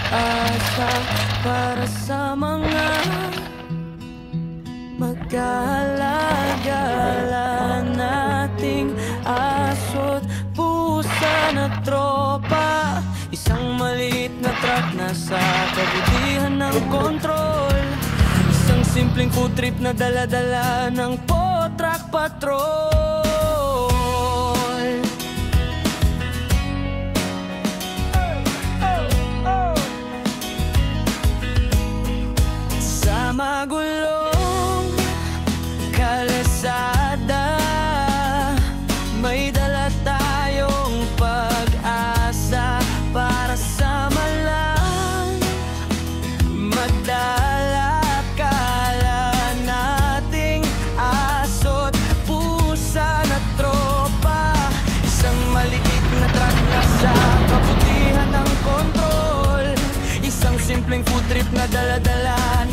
pag-asa para sa mga mag-alala nating aso't pusa na tropa. Isang maliit na truck na sa kabutihan ng kontrol. Isang simpleng food trip na dala-dala ng Potrak Patrol. Sa magulong kalsada, may dala tayong pag-asa para sa malang magdala-kala nating aso't pusa na tropa. Isang maliit na truck na sa kabutihan ng kontrol. Isang simpleng food trip na dala-dala